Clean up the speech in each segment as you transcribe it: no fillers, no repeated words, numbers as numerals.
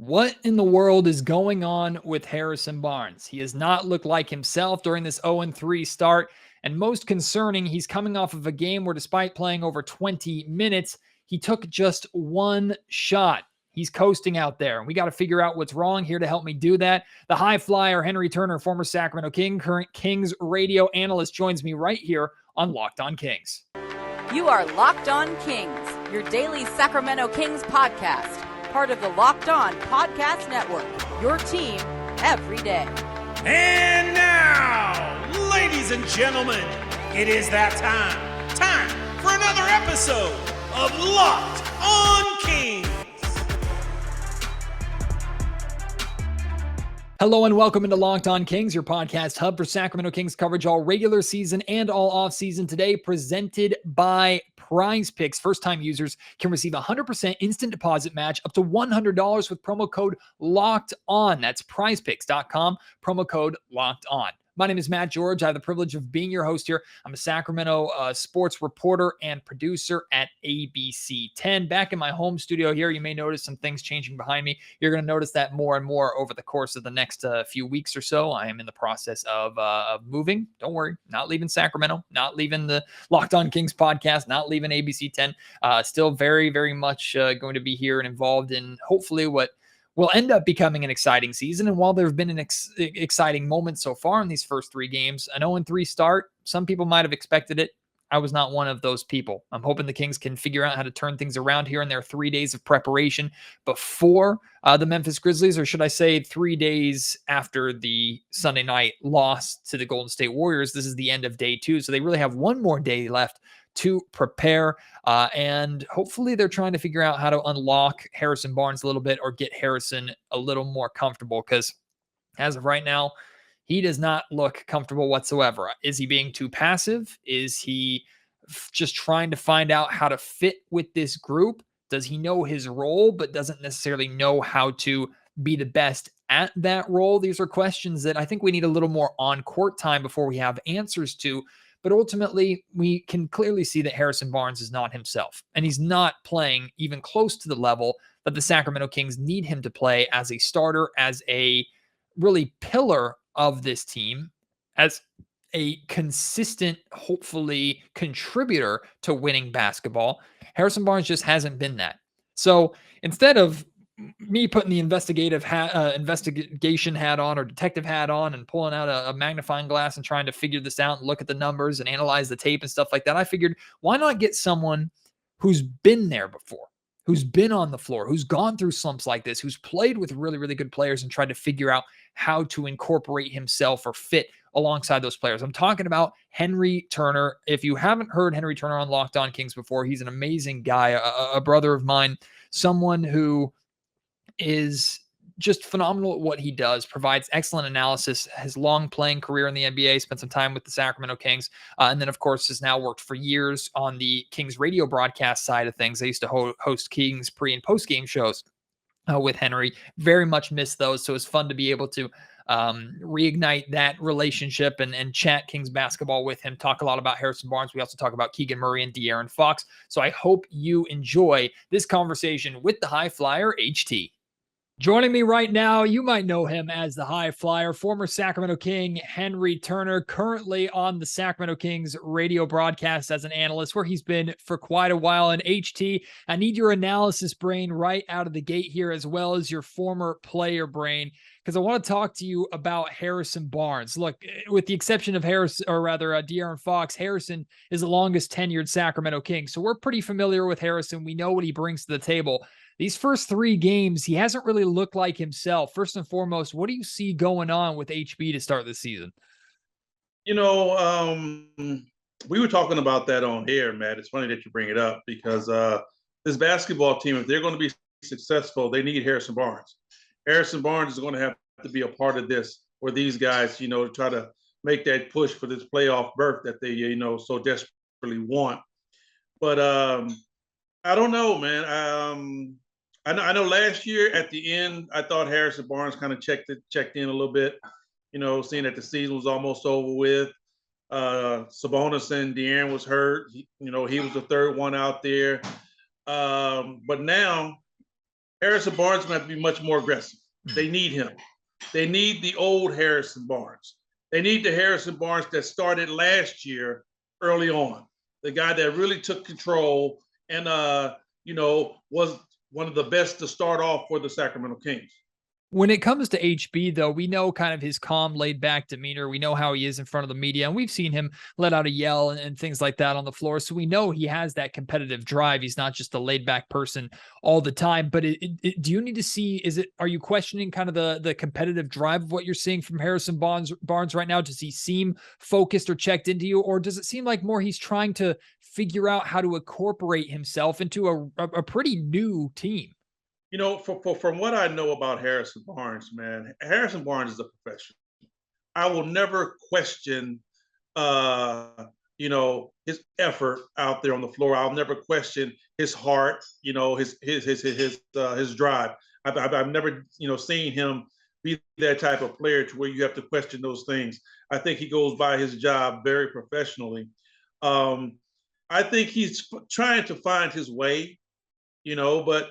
What in the world is going on with Harrison Barnes? He has not looked like himself during this 0-3 start. And most concerning, he's coming off of a game where, despite playing over 20 minutes, he took just one shot. He's coasting out there, and we got to figure out what's wrong. Here to help me do that, the high flyer, Henry Turner, former Sacramento King, current Kings radio analyst, joins me right here on Locked On Kings. You are Locked On Kings, your daily Sacramento Kings podcast. Part of the Locked On Podcast Network, your team every day. And now, ladies and gentlemen, it is that time. Time for another episode of Locked On Kings. Hello and welcome into Locked On Kings, your podcast hub for Sacramento Kings coverage all regular season and all off-season. Today, presented by PrizePicks. First-time users can receive a 100% instant deposit match up to $100 with promo code LOCKEDON. That's PrizePicks.com, promo code LOCKEDON. My name is Matt George. I have the privilege of being your host here. I'm a Sacramento sports reporter and producer at ABC 10. Back in my home studio here, you may notice some things changing behind me. You're going to notice that more and more over the course of the next few weeks or so. I am in the process of moving. Don't worry, not leaving Sacramento, not leaving the Locked On Kings podcast, not leaving ABC 10. Still very, very much going to be here and involved in hopefully what will end up becoming an exciting season. And while there have been an exciting moments so far in these first three games, an 0-3 start, some people might have expected it. I was not one of those people. I'm hoping the Kings can figure out how to turn things around here in their 3 days of preparation before the Memphis Grizzlies, or should I say 3 days after the Sunday night loss to the Golden State Warriors. This is the end of day 2, so they really have one more day left to prepare, and hopefully they're trying to figure out how to unlock Harrison Barnes a little bit or get Harrison a little more comfortable, because as of right now, he does not look comfortable whatsoever. Is he being too passive? Is he just trying to find out how to fit with this group? Does he know his role but doesn't necessarily know how to be the best at that role? These are questions that I think we need a little more on-court time before we have answers to. But ultimately, we can clearly see that Harrison Barnes is not himself, and he's not playing even close to the level that the Sacramento Kings need him to play as a starter, as a really pillar of this team, as a consistent, hopefully, contributor to winning basketball. Harrison Barnes just hasn't been that. So instead of me putting the investigation hat on or detective hat on and pulling out a magnifying glass and trying to figure this out and look at the numbers and analyze the tape and stuff like that, I figured, why not get someone who's been there before, who's been on the floor, who's gone through slumps like this, who's played with really, really good players and tried to figure out how to incorporate himself or fit alongside those players. I'm talking about Henry Turner. If you haven't heard Henry Turner on Locked On Kings before, he's an amazing guy, a brother of mine, someone who is just phenomenal at what he does, provides excellent analysis, his long playing career in the NBA, spent some time with the Sacramento Kings, and then, of course, has now worked for years on the Kings radio broadcast side of things. I used to host Kings pre- and post-game shows with Henry. Very much miss those, so it's fun to be able to reignite that relationship and chat Kings basketball with him, talk a lot about Harrison Barnes. We also talk about Keegan Murray and De'Aaron Fox. So I hope you enjoy this conversation with the high flyer, HT. Joining me right now, you might know him as the high flyer, former Sacramento King Henry Turner, currently on the Sacramento Kings radio broadcast as an analyst, where he's been for quite a while. And HT, I need your analysis brain right out of the gate here, as well as your former player brain, because I want to talk to you about Harrison Barnes. Look, with the exception of De'Aaron Fox, Harrison is the longest tenured Sacramento King. So we're pretty familiar with Harrison. We know what he brings to the table. These first 3 games, he hasn't really looked like himself. First and foremost, what do you see going on with HB to start this season? You know, we were talking about that on air, Matt. It's funny that you bring it up because this basketball team, if they're going to be successful, they need Harrison Barnes. Harrison Barnes is going to have to be a part of this for these guys, you know, to try to make that push for this playoff berth that they, you know, so desperately want. But I don't know, man. I know last year at the end, I thought Harrison Barnes kind of checked in a little bit, you know, seeing that the season was almost over with. Sabonis and De'Aaron was hurt. He was the third one out there. But now Harrison Barnes is going to have to be much more aggressive. They need him. They need the old Harrison Barnes. They need the Harrison Barnes that started last year early on, the guy that really took control and, was one of the best to start off for the Sacramento Kings. When it comes to HB, though, we know kind of his calm, laid back demeanor. We know how he is in front of the media, and we've seen him let out a yell and things like that on the floor. So we know he has that competitive drive. He's not just a laid back person all the time. But do you need to see, are you questioning kind of the competitive drive of what you're seeing from Harrison Barnes right now? Does he seem focused or checked into you? Or does it seem like more he's trying to figure out how to incorporate himself into a pretty new team? From what I know about Harrison Barnes, man, Harrison Barnes is a professional. I will never question, his effort out there on the floor. I'll never question his heart, his drive. I've never, seen him be that type of player to where you have to question those things. I think he goes by his job very professionally. I think he's trying to find his way, but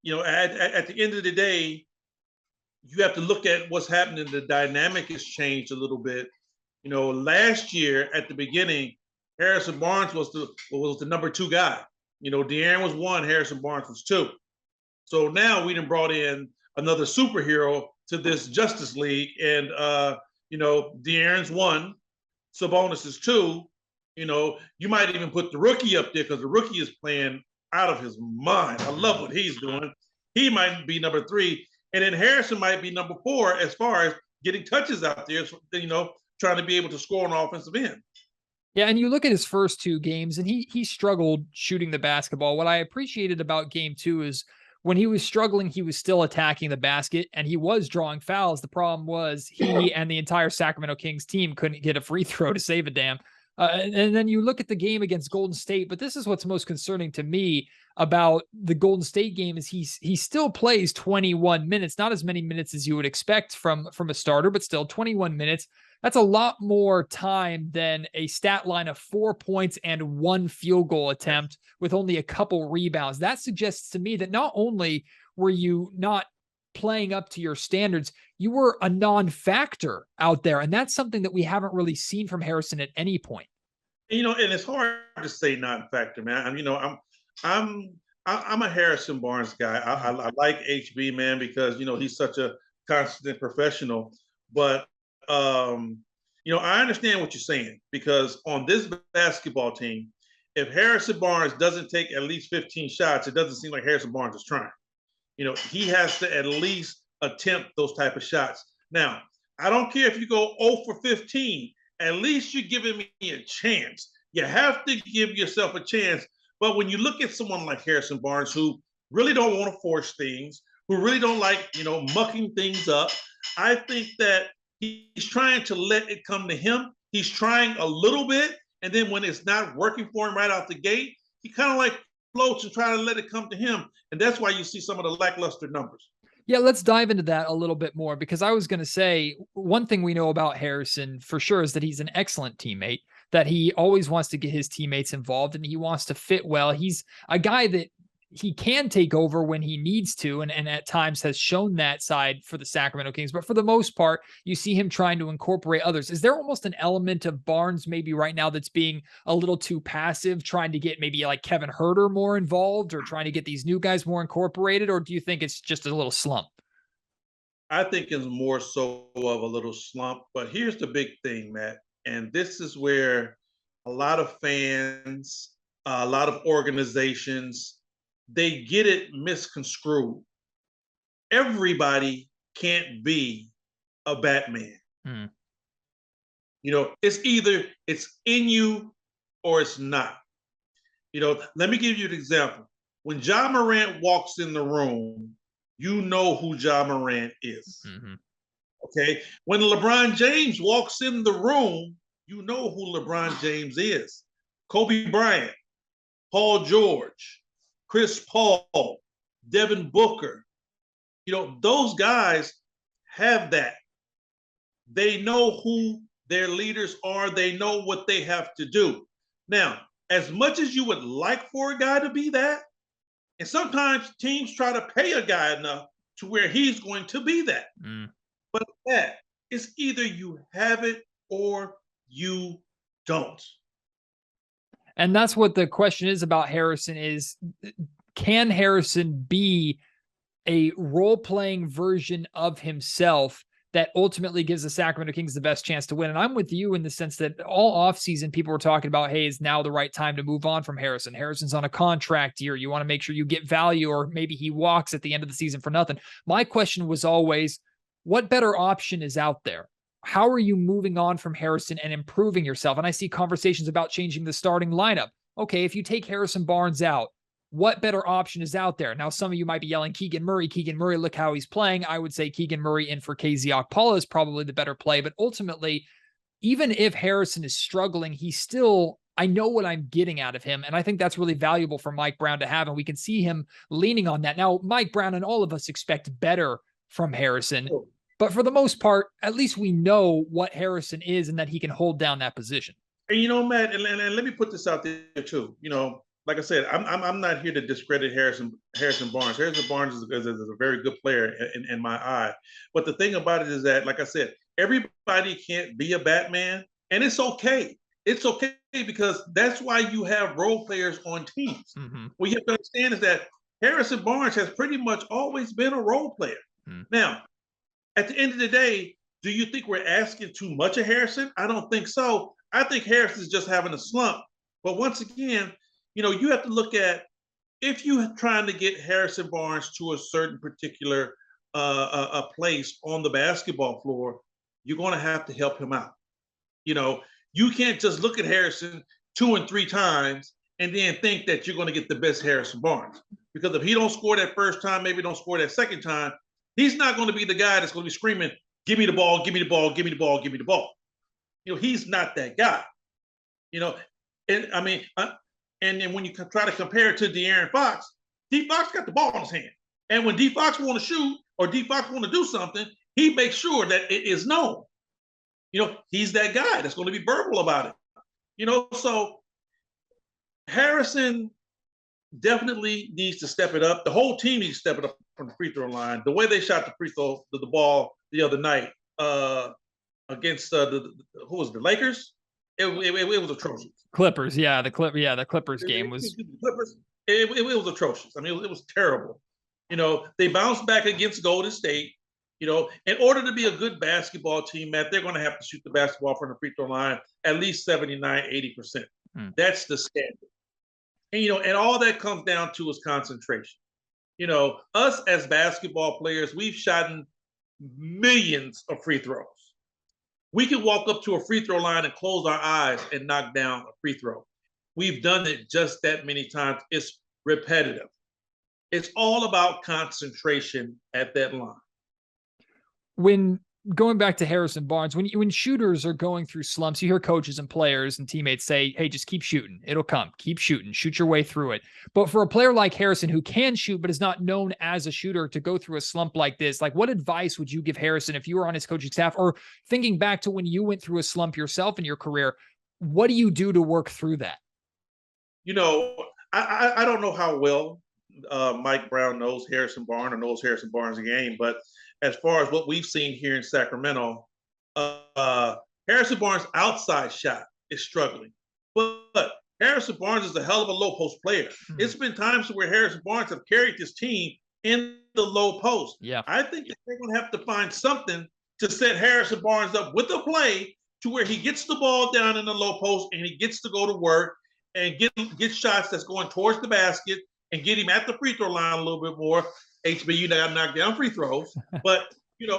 at the end of the day, you have to look at what's happening. The dynamic has changed a little bit. Last year at the beginning, Harrison Barnes was the number 2 guy. De'Aaron was 1, Harrison Barnes was 2. So now we done brought in another superhero to this Justice League, and De'Aaron's 1, Sabonis is 2. You might even put the rookie up there because the rookie is playing out of his mind. I love what he's doing. He might be number 3, and then Harrison might be number 4 as far as getting touches out there, trying to be able to score on offensive end. Yeah, and you look at his first 2 games, and he struggled shooting the basketball. What I appreciated about game 2 is when he was struggling, he was still attacking the basket, and he was drawing fouls. The problem was he and the entire Sacramento Kings team couldn't get a free throw to save a damn. And then you look at the game against Golden State, but this is what's most concerning to me about the Golden State game is he still plays 21 minutes, not as many minutes as you would expect from a starter, but still 21 minutes. That's a lot more time than a stat line of 4 points and 1 field goal attempt with only a couple rebounds. That suggests to me that not only were you not playing up to your standards, you were a non-factor out there. And that's something that we haven't really seen from Harrison at any point. And it's hard to say non-factor, man. I'm a Harrison Barnes guy. I like HB, man, because he's such a constant professional. But I understand what you're saying, because on this basketball team, if Harrison Barnes doesn't take at least 15 shots, it doesn't seem like Harrison Barnes is trying. He has to at least attempt those type of shots. Now, I don't care if you go 0 for 15. At least you're giving me a chance. You have to give yourself a chance. But when you look at someone like Harrison Barnes, who really don't want to force things, who really don't like, mucking things up, I think that he's trying to let it come to him. He's trying a little bit, and then when it's not working for him right out the gate, he kind of like floats and try to let it come to him. And that's why you see some of the lackluster numbers. Yeah, let's dive into that a little bit more, because I was going to say one thing we know about Harrison for sure is that he's an excellent teammate, that he always wants to get his teammates involved and he wants to fit well. He's a guy that he can take over when he needs to, and at times has shown that side for the Sacramento Kings. But for the most part, you see him trying to incorporate others. Is there almost an element of Barnes maybe right now that's being a little too passive, trying to get maybe like Kevin Huerter more involved, or trying to get these new guys more incorporated? Or do you think it's just a little slump? I think it's more so of a little slump. But here's the big thing, Matt, and this is where a lot of fans, a lot of organizations, they get it misconstrued. Everybody can't be a Batman. It's either it's in you or it's not. Let me give you an example. When Ja Morant walks in the room, you know who Ja Morant is. Mm-hmm. Okay? When LeBron James walks in the room, you know who LeBron James is. Kobe Bryant, Paul George, Chris Paul, Devin Booker, those guys have that. They know who their leaders are. They know what they have to do. Now, as much as you would like for a guy to be that, And sometimes teams try to pay a guy enough to where he's going to be that. But that is either you have it or you don't. And that's what the question is about Harrison is, can Harrison be a role-playing version of himself that ultimately gives the Sacramento Kings the best chance to win? And I'm with you in the sense that all offseason people were talking about, hey, is now the right time to move on from Harrison? Harrison's on a contract year. You want to make sure you get value, or maybe he walks at the end of the season for nothing. My question was always, what better option is out there? How are you moving on from Harrison and improving yourself? And I see conversations about changing the starting lineup. Okay, if you take Harrison Barnes out, what better option is out there? Now, some of you might be yelling Keegan Murray. Keegan Murray, look how he's playing. I would say Keegan Murray in for KZ Okpala is probably the better play. But ultimately, even if Harrison is struggling, he's still, I know what I'm getting out of him. And I think that's really valuable for Mike Brown to have. And we can see him leaning on that. Now, Mike Brown and all of us expect better from Harrison. But for the most part, at least we know what Harrison is and that he can hold down that position. And Matt, and let me put this out there too. Like I said, I'm not here to discredit Harrison Barnes. Harrison Barnes is a very good player in my eye. But the thing about it is that, like I said, everybody can't be a Batman, and it's okay. It's okay because that's why you have role players on teams. What you have to understand is that Harrison Barnes has pretty much always been a role player. Now, at the end of the day, do you think we're asking too much of Harrison? I don't think so. I think Harrison's just having a slump. But once again, you have to look at, if you're trying to get Harrison Barnes to a certain particular a place on the basketball floor, you're going to have to help him out. You can't just look at Harrison 2 and 3 times and then think that you're going to get the best Harrison Barnes. Because if he don't score that first time, maybe don't score that second time, he's not going to be the guy that's going to be screaming, give me the ball, give me the ball, give me the ball, give me the ball. He's not that guy. And then when you try to compare it to De'Aaron Fox, D. Fox got the ball in his hand. And when D. Fox want to shoot or D. Fox want to do something, he makes sure that it is known. He's that guy that's going to be verbal about it. So Harrison definitely needs to step it up. The whole team needs to step it up from the free throw line. The way they shot the ball the other night against who was the Lakers? It was atrocious. Clippers, the Clippers game was. It was atrocious. I mean, it was terrible. They bounced back against Golden State. In order to be a good basketball team, Matt, they're going to have to shoot the basketball from the free throw line at least 79, 80%. That's the standard. And all that comes down to is concentration. Us as basketball players, we've shot millions of free throws. We can walk up to a free throw line and close our eyes and knock down a free throw. We've done it just that many times. It's repetitive. It's all about concentration at that line. When going back to Harrison Barnes, when shooters are going through slumps, you hear coaches and players and teammates say, hey, just keep shooting. It'll come. Keep shooting. Shoot your way through it. But for a player like Harrison who can shoot but is not known as a shooter to go through a slump like this, like what advice would you give Harrison if you were on his coaching staff, or thinking back to when you went through a slump yourself in your career? What do you do to work through that? I don't know how well Mike Brown knows Harrison Barnes or knows Harrison Barnes' game, but as far as what we've seen here in Sacramento, Harrison Barnes' outside shot is struggling. But Harrison Barnes is a hell of a low post player. It's been times where Harrison Barnes have carried this team in the low post. I think that they're going to have to find something to set Harrison Barnes up with a play to where he gets the ball down in the low post and he gets to go to work and get shots that's going towards the basket and get him at the free throw line a little bit more. HBU got to knock down free throws. But,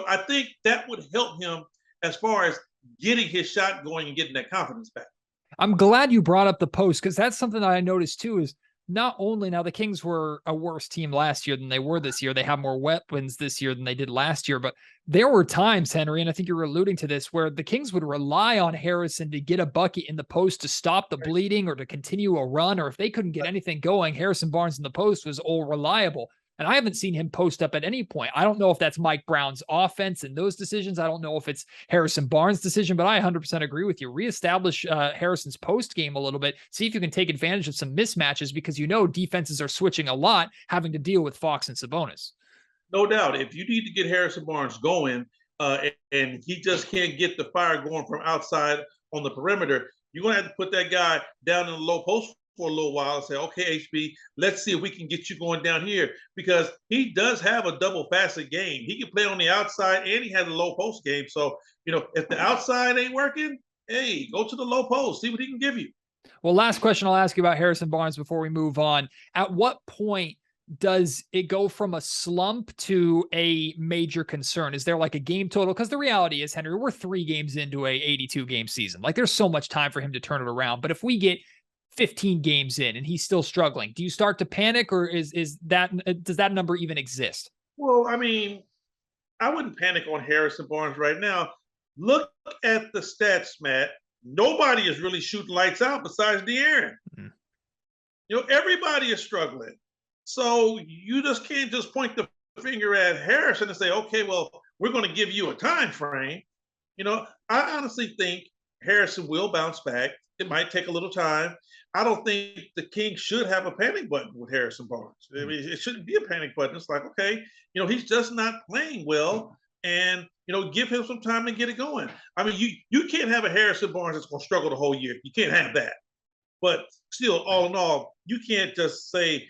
I think that would help him as far as getting his shot going and getting that confidence back. I'm glad you brought up the post, because that's something that I noticed too, is not only now the Kings were a worse team last year than they were this year. They have more weapons this year than they did last year, but there were times, Henry, and I think you were alluding to this, where the Kings would rely on Harrison to get a bucket in the post to stop the bleeding or to continue a run, or if they couldn't get anything going, Harrison Barnes in the post was all reliable. And I haven't seen him post up at any point. I don't know if that's Mike Brown's offense and those decisions. I don't know if it's Harrison Barnes' decision, but I 100% agree with you. Reestablish Harrison's post game a little bit. See if you can take advantage of some mismatches because defenses are switching a lot, having to deal with Fox and Sabonis. No doubt. If you need to get Harrison Barnes going, and he just can't get the fire going from outside on the perimeter, you're going to have to put that guy down in the low post for a little while and say, okay, HB, let's see if we can get you going down here, because he does have a double facet game. He can play on the outside and he has a low post game. So, if the outside ain't working, hey, go to the low post, see what he can give you. Well, last question I'll ask you about Harrison Barnes before we move on. At what point does it go from a slump to a major concern? Is there like a game total? Because the reality is, Henry, we're 3 games into a 82 game season. Like, there's so much time for him to turn it around. But if we get 15 games in and he's still struggling, do you start to panic, or does that number even exist? Well, I mean, I wouldn't panic on Harrison Barnes right now. Look at the stats, Matt. Nobody is really shooting lights out besides De'Aaron. Mm-hmm. Everybody is struggling. So you just can't just point the finger at Harrison and say, okay, well, we're going to give you a time frame. I honestly think Harrison will bounce back. It might take a little time. I don't think the Kings should have a panic button with Harrison Barnes. I mean, it shouldn't be a panic button. It's like, okay, he's just not playing well, and give him some time to get it going. I mean, you can't have a Harrison Barnes that's going to struggle the whole year. You can't have that. But still, all in all, you can't just say,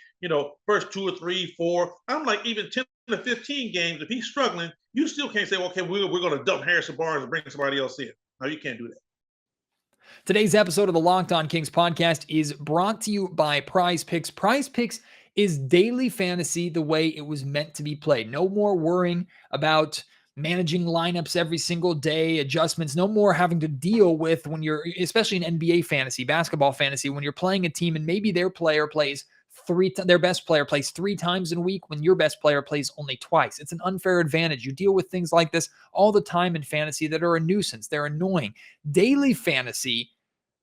first 2 or 3, 4. I'm like, even 10 to 15 games, if he's struggling, you still can't say, okay, we're going to dump Harrison Barnes and bring somebody else in. No, you can't do that. Today's episode of the Locked On Kings podcast is brought to you by PrizePicks. PrizePicks is daily fantasy the way it was meant to be played. No more worrying about managing lineups every single day, adjustments, no more having to deal with when you're, especially in NBA fantasy, basketball fantasy, when you're playing a team and maybe their best player plays 3 times in a week when your best player plays only twice. It's an unfair advantage. You deal with things like this all the time in fantasy that are a nuisance. They're annoying. Daily fantasy,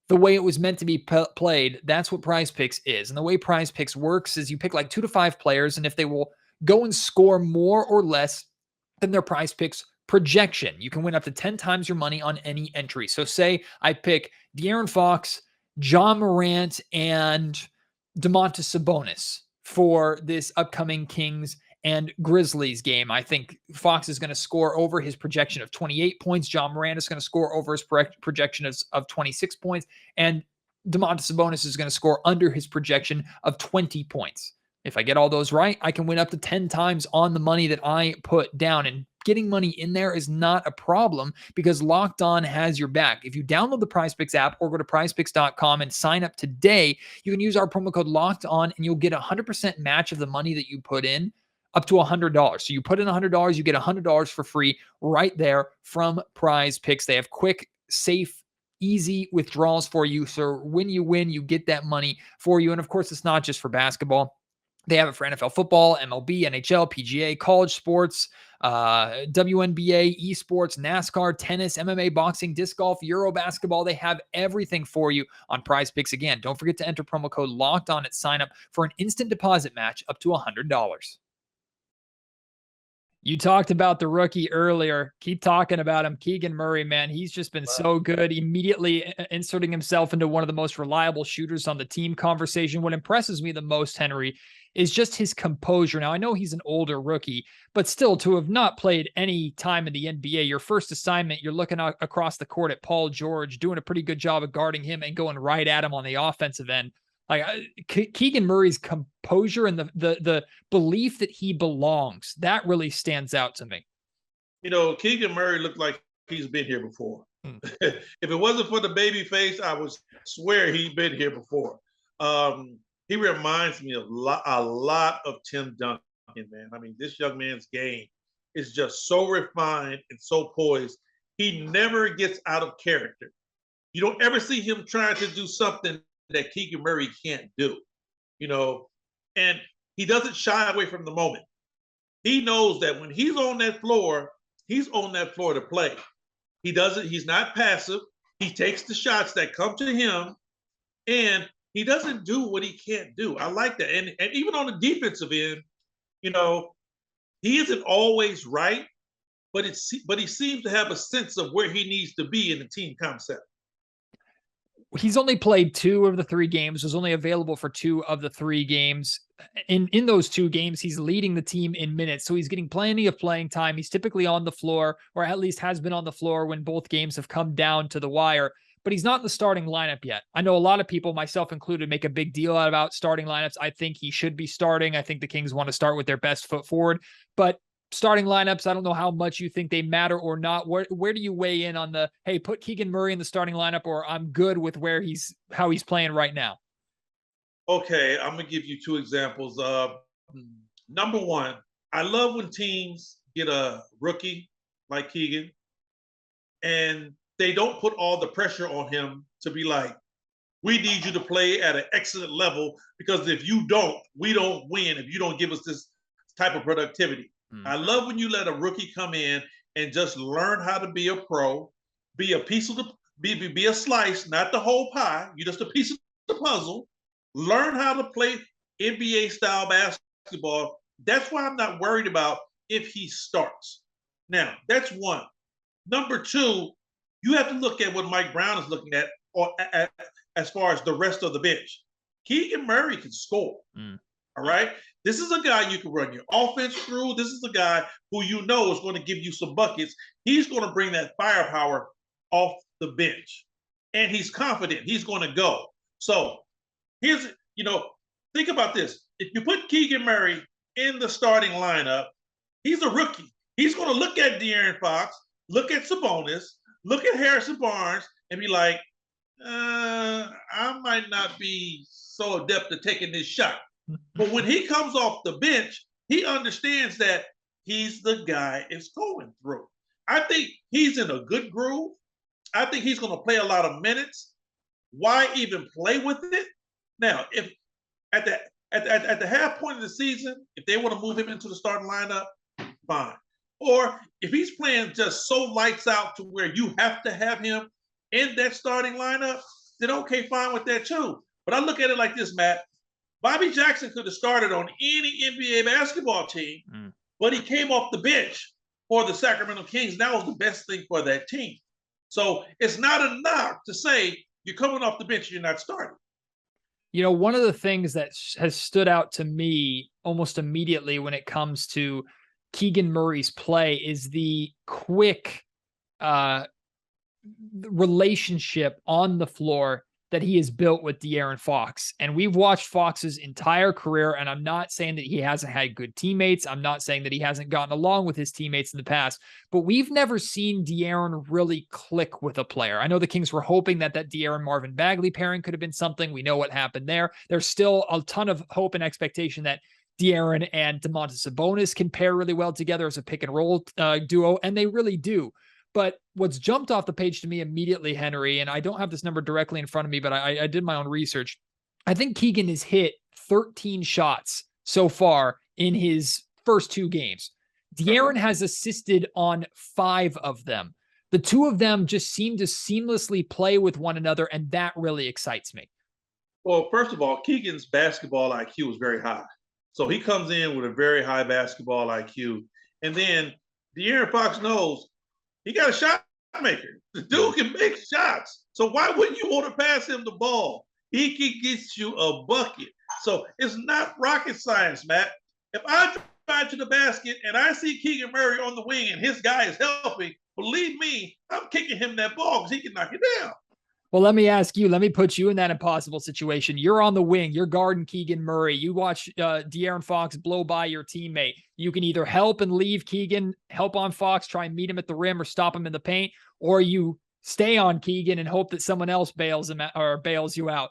the way it was meant to be played, that's what PrizePicks is. And the way PrizePicks works is you pick like 2 to 5 players, and if they will go and score more or less than their PrizePicks projection, you can win up to 10 times your money on any entry. So say I pick De'Aaron Fox, John Morant, and Domantas Sabonis for this upcoming Kings and Grizzlies game. I think Fox is going to score over his projection of 28 points. John Morant is going to score over his projection of 26 points. And Domantas Sabonis is going to score under his projection of 20 points. If I get all those right, I can win up to 10 times on the money that I put down. And getting money in there is not a problem because Locked On has your back. If you download the PrizePicks app or go to prizepicks.com and sign up today, you can use our promo code Locked On and you'll get a 100% match of the money that you put in up to $100. So you put in $100, you get $100 for free right there from PrizePicks. They have quick, safe, easy withdrawals for you. So when you win, you get that money for you. And of course, it's not just for basketball. They have it for NFL football, MLB, NHL, PGA, college sports, WNBA, esports, NASCAR, tennis, MMA, boxing, disc golf, Euro basketball. They have everything for you on PrizePicks. Again, don't forget to enter promo code Locked On at sign up for an instant deposit match up to $100. You talked about the rookie earlier. Keep talking about him. Keegan Murray, man, he's just been so good, immediately inserting himself into one of the most reliable shooters on the team conversation. What impresses me the most, Henry, is just his composure. Now, I know he's an older rookie, but still, to have not played any time in the NBA, your first assignment, you're looking across the court at Paul George, doing a pretty good job of guarding him and going right at him on the offensive end. Like Keegan Murray's composure and the belief that he belongs, that really stands out to me. Keegan Murray looked like he's been here before. If it wasn't for the baby face, I would swear he'd been here before. He reminds me of a lot of Tim Duncan, man. I mean, this young man's game is just so refined and so poised. He never gets out of character. You don't ever see him trying to do something that Keegan Murray can't do, and he doesn't shy away from the moment. He knows that when he's on that floor to play. He's not passive. He takes the shots that come to him, and he doesn't do what he can't do. I like that. And even on the defensive end, You know, he isn't always right, but he seems to have a sense of where he needs to be in the team concept. He's only played 2 of the 3 games, was only available for 2 of the 3 games. In those 2 games, he's leading the team in minutes. So he's getting plenty of playing time. He's typically on the floor, or at least has been on the floor when both games have come down to the wire, but he's not in the starting lineup yet. I know a lot of people, myself included, make a big deal out about starting lineups. I think he should be starting. I think the Kings want to start with their best foot forward, but starting lineups, I don't know how much you think they matter or not. Where do you weigh in on the, hey, put Keegan Murray in the starting lineup, or I'm good with how he's playing right now? Okay, I'm gonna give you 2 examples. Number one, I love when teams get a rookie like Keegan and they don't put all the pressure on him to be like, we need you to play at an excellent level, because if you don't, we don't win if you don't give us this type of productivity. I love when you let a rookie come in and just learn how to be a pro, be a piece of the be a slice, not the whole pie. You're just a piece of the puzzle. Learn how to play NBA style basketball. That's why I'm not worried about if he starts. Now, that's one. Number 2, you have to look at what Mike Brown is looking at, or as far as the rest of the bench. Keegan Murray can score. All right. This is a guy you can run your offense through. This is a guy who you know is going to give you some buckets. He's going to bring that firepower off the bench. And he's confident he's going to go. So here's, think about this. If you put Keegan Murray in the starting lineup, he's a rookie. He's going to look at De'Aaron Fox, look at Sabonis, look at Harrison Barnes, and be like, I might not be so adept at taking this shot. But when he comes off the bench, he understands that he's the guy it's going through. I think he's in a good groove. I think he's going to play a lot of minutes. Why even play with it? Now, if at the half point of the season, if they want to move him into the starting lineup, fine. Or if he's playing just so lights out to where you have to have him in that starting lineup, then okay, fine with that too. But I look at it like this, Matt. Bobby Jackson could have started on any NBA basketball team, but he came off the bench for the Sacramento Kings. That was the best thing for that team. So it's not enough to say you're coming off the bench and you're not starting. One of the things that has stood out to me almost immediately when it comes to Keegan Murray's play is the quick relationship on the floor that he has built with De'Aaron Fox. And we've watched Fox's entire career, and I'm not saying that he hasn't had good teammates. I'm not saying that he hasn't gotten along with his teammates in the past, but we've never seen De'Aaron really click with a player. I know the Kings were hoping that De'Aaron Marvin Bagley pairing could have been something. We know what happened there. There's still a ton of hope and expectation that De'Aaron and Domantas Sabonis can pair really well together as a pick and roll duo, and they really do. But what's jumped off the page to me immediately, Henry, and I don't have this number directly in front of me, but I did my own research. I think Keegan has hit 13 shots so far in his first 2 games. De'Aaron has assisted on 5 of them. The 2 of them just seem to seamlessly play with one another, and that really excites me. Well, first of all, Keegan's basketball IQ is very high. So he comes in with a very high basketball IQ. And then De'Aaron Fox knows he got a shot maker. The dude can make shots. So why wouldn't you want to pass him the ball? He can get you a bucket. So it's not rocket science, Matt. If I drive to the basket and I see Keegan Murray on the wing and his guy is helping, believe me, I'm kicking him that ball because he can knock it down. Well, let me ask you, let me put you in that impossible situation. You're on the wing, you're guarding Keegan Murray. You watch De'Aaron Fox blow by your teammate. You can either help and leave Keegan, help on Fox, try and meet him at the rim or stop him in the paint, or you stay on Keegan and hope that someone else bails him out, or bails you out.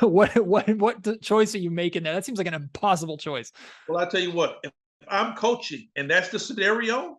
What choice are you making there? That seems like an impossible choice. Well, I tell you what, if I'm coaching and that's the scenario,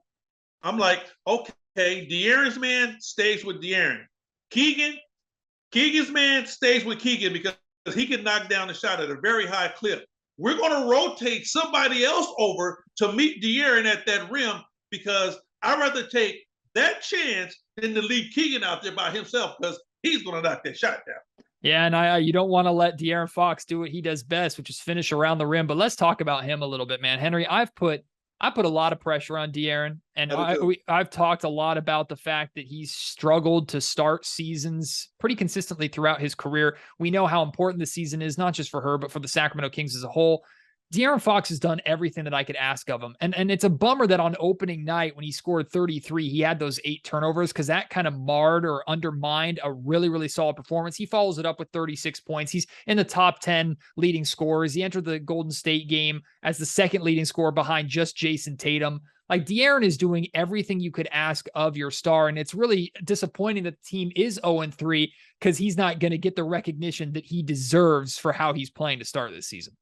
I'm like, okay, De'Aaron's man stays with De'Aaron. Keegan's man stays with Keegan because he can knock down the shot at a very high clip. We're going to rotate somebody else over to meet De'Aaron at that rim because I'd rather take that chance than to leave Keegan out there by himself because he's going to knock that shot down. Yeah, and you don't want to let De'Aaron Fox do what he does best, which is finish around the rim. But let's talk about him a little bit, man. Henry, I put a lot of pressure on De'Aaron, and I've talked a lot about the fact that he's struggled to start seasons pretty consistently throughout his career. We know how important the season is, not just for her, but for the Sacramento Kings as a whole. De'Aaron Fox has done everything that I could ask of him. And it's a bummer that on opening night, when he scored 33, he had those 8 turnovers, because that kind of marred or undermined a really, really solid performance. He follows it up with 36 points. He's in the top 10 leading scorers. He entered the Golden State game as the second leading scorer behind just Jason Tatum. Like, De'Aaron is doing everything you could ask of your star. And it's really disappointing that the team is 0-3, because he's not going to get the recognition that he deserves for how he's playing to start this season.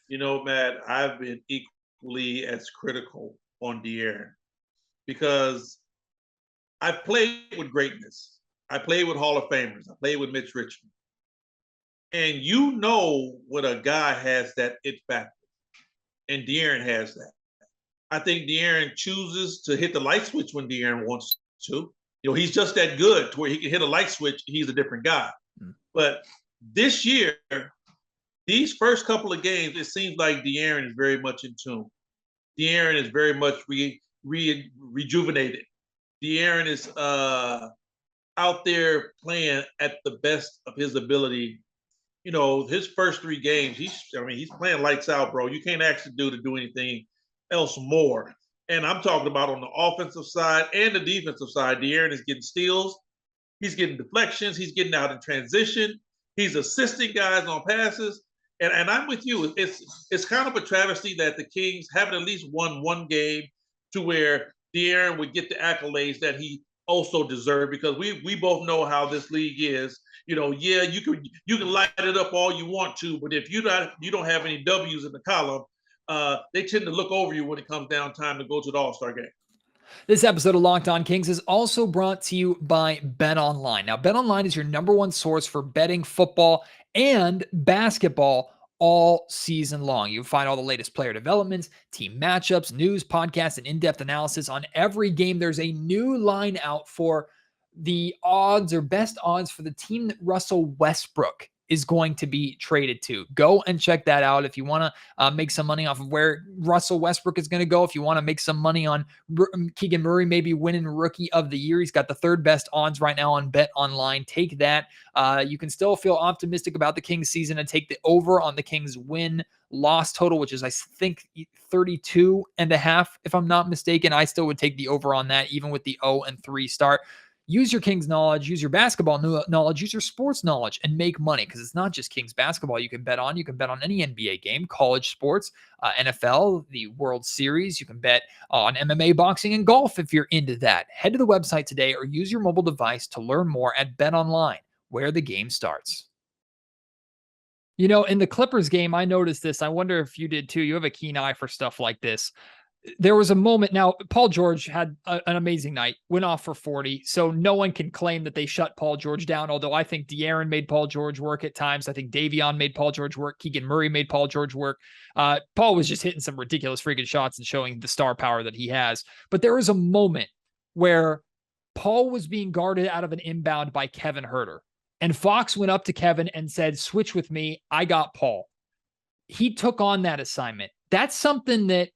You know, Matt, I've been equally as critical on De'Aaron because I played with greatness. I played with Hall of Famers. I played with Mitch Richmond. And you know when a guy has that it factor, and De'Aaron has that. I think De'Aaron chooses to hit the light switch when De'Aaron wants to. You know, he's just that good to where he can hit a light switch. He's a different guy. But this year, these first couple of games, it seems like De'Aaron is very much in tune. De'Aaron is very much rejuvenated. De'Aaron is out there playing at the best of his ability. You know, his first 3 games, he's playing lights out, bro. You can't ask the dude to do anything else more. And I'm talking about on the offensive side and the defensive side. De'Aaron is getting steals. He's getting deflections. He's getting out in transition. He's assisting guys on passes. And I'm with you. It's kind of a travesty that the Kings haven't at least won one game to where De'Aaron would get the accolades that he also deserved, because we both know how this league is. You know, yeah, you can light it up all you want to, but if you don't have any W's in the column, they tend to look over you when it comes down time to go to the All-Star game. This episode of Locked On Kings is also brought to you by BetOnline. Now, BetOnline is your #1 source for betting football and basketball all season long. You'll find all the latest player developments, team matchups, news, podcasts, and in-depth analysis on every game. There's a new line out for the odds, or best odds, for the team that Russell Westbrook is going to be traded to. Go and check that out if you want to make some money off of where Russell Westbrook is going to go. If you want to make some money on Keegan Murray maybe winning Rookie of the Year, he's got the 3rd best odds right now on BetOnline. Take that. You can still feel optimistic about the Kings season and take the over on the Kings win-loss total, which is, I think, 32.5, if I'm not mistaken. I still would take the over on that, even with the 0-3 start. Use your Kings knowledge, use your basketball knowledge, use your sports knowledge, and make money, because it's not just Kings basketball you can bet on. You can bet on any NBA game, college sports, NFL, the World Series. You can bet on MMA, boxing, and golf if you're into that. Head to the website today or use your mobile device to learn more at BetOnline, where the game starts. You know, in the Clippers game, I noticed this. I wonder if you did too. You have a keen eye for stuff like this. There was a moment. Now, Paul George had an amazing night, went off for 40. So no one can claim that they shut Paul George down. Although I think De'Aaron made Paul George work at times. I think Davion made Paul George work. Keegan Murray made Paul George work. Paul was just hitting some ridiculous freaking shots and showing the star power that he has. But there was a moment where Paul was being guarded out of an inbound by Kevin Huerter. And Fox went up to Kevin and said, "Switch with me. I got Paul." He took on that assignment. That's something that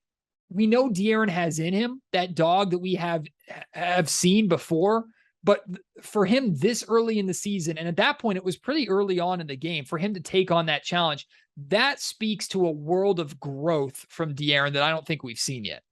we know De'Aaron has in him, that dog that we have seen before. But for him this early in the season, and at that point, it was pretty early on in the game, for him to take on that challenge, that speaks to a world of growth from De'Aaron that I don't think we've seen yet.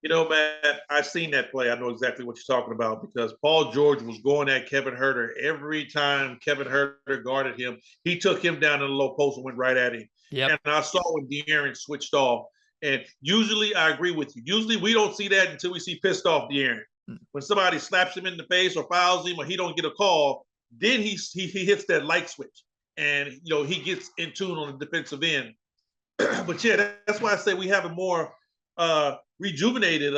You know, Matt, I've seen that play. I know exactly what you're talking about, because Paul George was going at Kevin Huerter. Every time Kevin Huerter guarded him, he took him down in the low post and went right at him. Yep. And I saw when De'Aaron switched off. And usually, I agree with you. Usually, we don't see that until we see pissed off De'Aaron. When somebody slaps him in the face or fouls him or he don't get a call, then he hits that light switch. And, you know, he gets in tune on the defensive end. But, yeah, that's why I say we have a more rejuvenated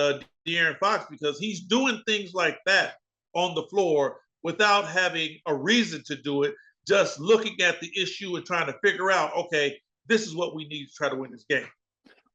De'Aaron Fox, because he's doing things like that on the floor without having a reason to do it, just looking at the issue and trying to figure out, okay, this is what we need to try to win this game.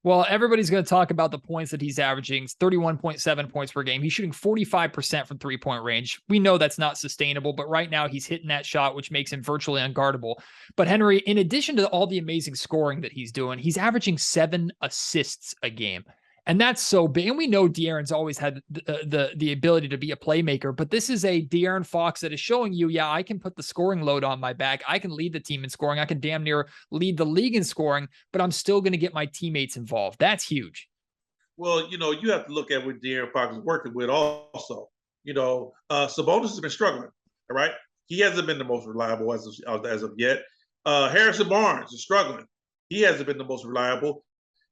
Well, everybody's going to talk about the points that he's averaging. It's 31.7 points per game. He's shooting 45% from three-point range. We know that's not sustainable, but right now he's hitting that shot, which makes him virtually unguardable. But Henry, in addition to all the amazing scoring that he's doing, he's averaging 7 assists a game. And that's so big. And we know De'Aaron's always had the ability to be a playmaker, but this is a De'Aaron Fox that is showing you, yeah, I can put the scoring load on my back. I can lead the team in scoring. I can damn near lead the league in scoring, but I'm still going to get my teammates involved. That's huge. Well, you have to look at what De'Aaron Fox is working with also. Sabonis has been struggling, all right? He hasn't been the most reliable as of yet. Harrison Barnes is struggling. He hasn't been the most reliable.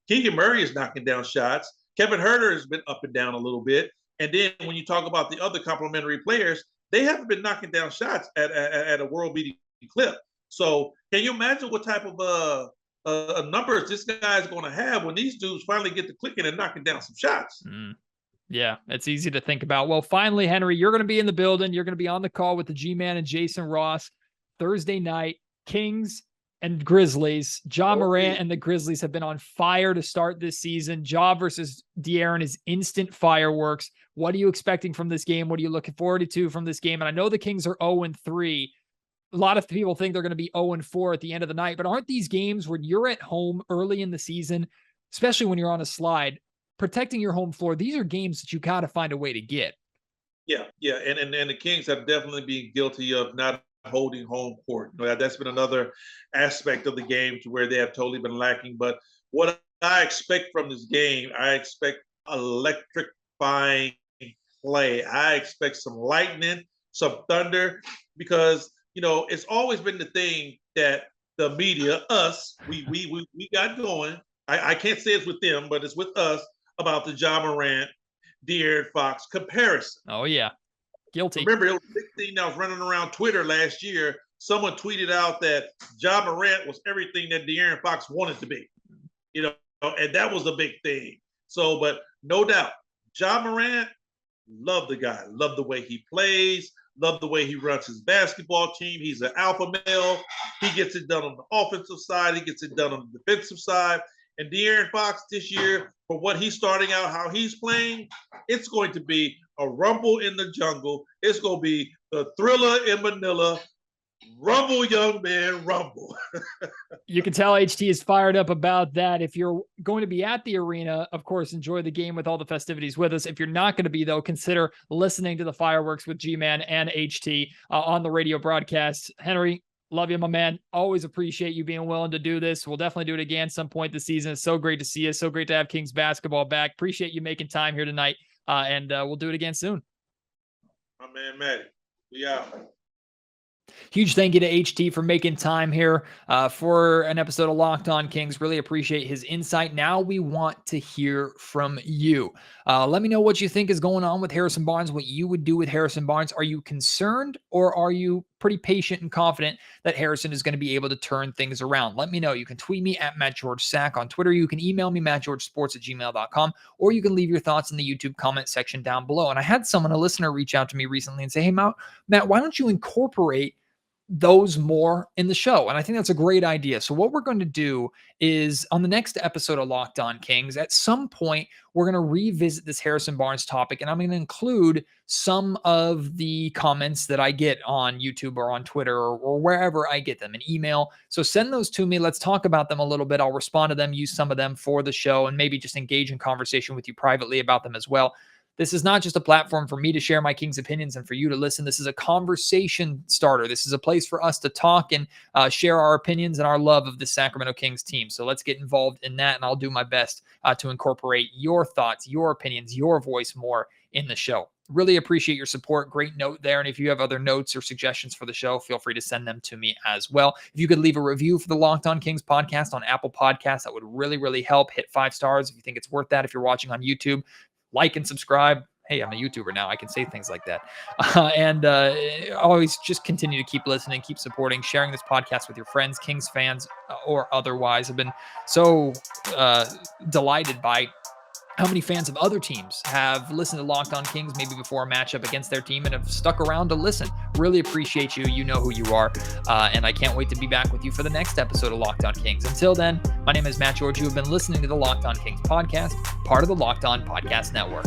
Keegan Murray is knocking down shots. Kevin Huerter has been up and down a little bit. And then when you talk about the other complementary players, they haven't been knocking down shots at a world-beating clip. So can you imagine what type of numbers this guy is going to have when these dudes finally get to clicking and knocking down some shots? Yeah, it's easy to think about. Well, finally, Henry, you're going to be in the building. You're going to be on the call with the G-Man and Jason Ross Thursday night. Kings and Grizzlies. Ja Morant and the Grizzlies have been on fire to start this season. Ja versus De'Aaron is instant fireworks. What are you expecting from this game? What are you looking forward to from this game? And I know the Kings are 0-3. A lot of people think they're going to be 0-4 at the end of the night, but aren't these games when you're at home early in the season, especially when you're on a slide, protecting your home floor? These are games that you got to find a way to get. Yeah. And the Kings have definitely been guilty of not holding home court. That's been another aspect of the game to where they have totally been lacking. But what I expect from this game, I expect electrifying play. I expect some lightning, some thunder, because it's always been the thing that the media, us, we got going. I can't say it's with them, but it's with us about the Ja Morant, De'Aaron Fox comparison. Oh yeah. Guilty. Remember, it was a big thing that was running around Twitter last year. Someone tweeted out that Ja Morant was everything that De'Aaron Fox wanted to be, and that was a big thing. So, but no doubt, Ja Morant, love the guy, love the way he plays, love the way he runs his basketball team. He's an alpha male. He gets it done on the offensive side. He gets it done on the defensive side. And De'Aaron Fox this year, for what he's starting out, how he's playing, it's going to be a rumble in the jungle. It's going to be the Thriller in Manila. Rumble, young man, rumble. You can tell HT is fired up about that. If you're going to be at the arena, of course, enjoy the game with all the festivities with us. If you're not going to be, though, consider listening to the fireworks with G-Man and HT on the radio broadcast. Henry, love you, my man. Always appreciate you being willing to do this. We'll definitely do it again some point this season. It's so great to see you. So great to have Kings basketball back. Appreciate you making time here tonight, and we'll do it again soon. My man, Matty. We out. Huge thank you to HT for making time here for an episode of Locked On Kings. Really appreciate his insight. Now we want to hear from you. Let me know what you think is going on with Harrison Barnes, what you would do with Harrison Barnes. Are you concerned, or are you pretty patient and confident that Harrison is going to be able to turn things around? Let me know. You can tweet me at MattGeorgeSack on Twitter. You can email me, mattgeorgesports@gmail.com, or you can leave your thoughts in the YouTube comment section down below. And I had a listener reach out to me recently and say, hey, Matt, why don't you incorporate those more in the show? And I think that's a great idea. So what we're going to do is on the next episode of Locked On Kings, at some point, we're going to revisit this Harrison Barnes topic, and I'm going to include some of the comments that I get on YouTube or on Twitter or wherever I get them, an email. So send those to me. Let's talk about them a little bit. I'll respond to them, use some of them for the show, and maybe just engage in conversation with you privately about them as well. This is not just a platform for me to share my Kings opinions and for you to listen. This is a conversation starter. This is a place for us to talk and share our opinions and our love of the Sacramento Kings team. So let's get involved in that, and I'll do my best to incorporate your thoughts, your opinions, your voice more in the show. Really appreciate your support. Great note there. And if you have other notes or suggestions for the show, feel free to send them to me as well. If you could leave a review for the Locked On Kings podcast on Apple Podcasts, that would really, really help. Hit 5 stars if you think it's worth that. If you're watching on YouTube, like and subscribe. Hey, I'm a YouTuber now. I can say things like that. And always just continue to keep listening, keep supporting, sharing this podcast with your friends, Kings fans, or otherwise. I've been so delighted by how many fans of other teams have listened to Locked On Kings maybe before a matchup against their team and have stuck around to listen. Really appreciate you. You know who you are. And I can't wait to be back with you for the next episode of Locked On Kings. Until then, my name is Matt George. You have been listening to the Locked On Kings podcast, part of the Locked On Podcast Network.